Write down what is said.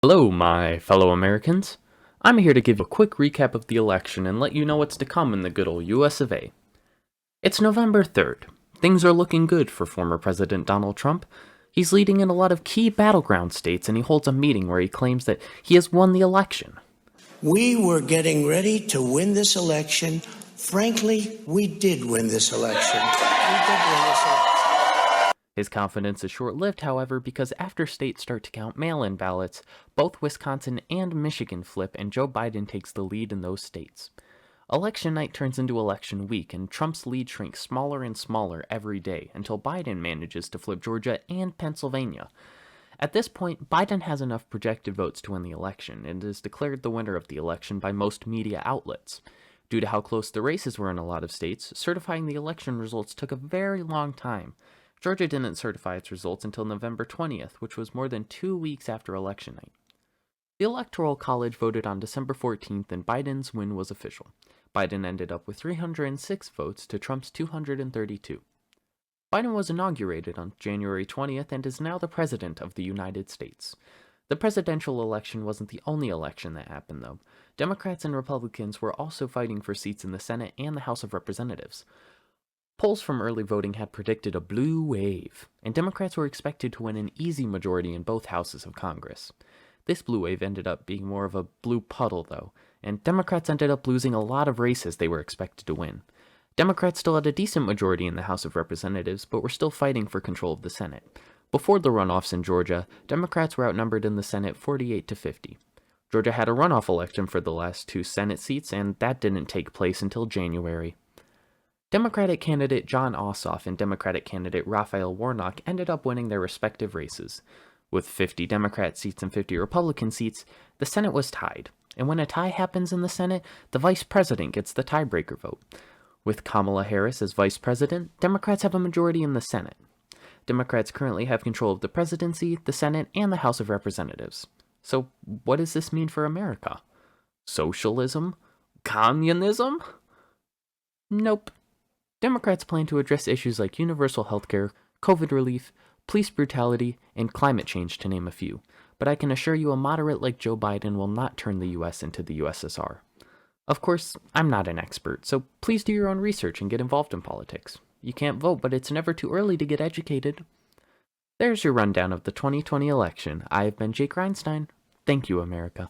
Hello, my fellow Americans. I'm here to give you a quick recap of the election and let you know what's to come in the good old US of A. It's November 3rd. Things are looking good for former President Donald Trump. He's leading in a lot of key battleground states, and he holds a meeting where he claims that he has won the election. We were getting ready to win this election. Frankly, we did win this election. His confidence is short-lived, however, because after states start to count mail-in ballots, both Wisconsin and Michigan flip and Joe Biden takes the lead in those states. Election night turns into election week, and Trump's lead shrinks smaller and smaller every day until Biden manages to flip Georgia and Pennsylvania. At this point, Biden has enough projected votes to win the election and is declared the winner of the election by most media outlets. Due to how close the races were in a lot of states, certifying the election results took a very long time. Georgia didn't certify its results until November 20th, which was more than 2 weeks after election night. The Electoral College voted on December 14th, and Biden's win was official. Biden ended up with 306 votes to Trump's 232. Biden was inaugurated on January 20th and is now the President of the United States. The presidential election wasn't the only election that happened, though. Democrats and Republicans were also fighting for seats in the Senate and the House of Representatives. Polls from early voting had predicted a blue wave, and Democrats were expected to win an easy majority in both houses of Congress. This blue wave ended up being more of a blue puddle, though, and Democrats ended up losing a lot of races they were expected to win. Democrats still had a decent majority in the House of Representatives, but were still fighting for control of the Senate. Before the runoffs in Georgia, Democrats were outnumbered in the Senate 48 to 50. Georgia had a runoff election for the last two Senate seats, and that didn't take place until January. Democratic candidate Jon Ossoff and Democratic candidate Raphael Warnock ended up winning their respective races. With 50 Democrat seats and 50 Republican seats, the Senate was tied, and when a tie happens in the Senate, the vice president gets the tiebreaker vote. With Kamala Harris as vice president, Democrats have a majority in the Senate. Democrats currently have control of the presidency, the Senate, and the House of Representatives. So what does this mean for America? Socialism? Communism? Nope. Democrats plan to address issues like universal health care, COVID relief, police brutality, and climate change, to name a few. But I can assure you a moderate like Joe Biden will not turn the US into the USSR. Of course, I'm not an expert, so please do your own research and get involved in politics. You can't vote, but it's never too early to get educated. There's your rundown of the 2020 election. I've been Jake Reinstein. Thank you, America.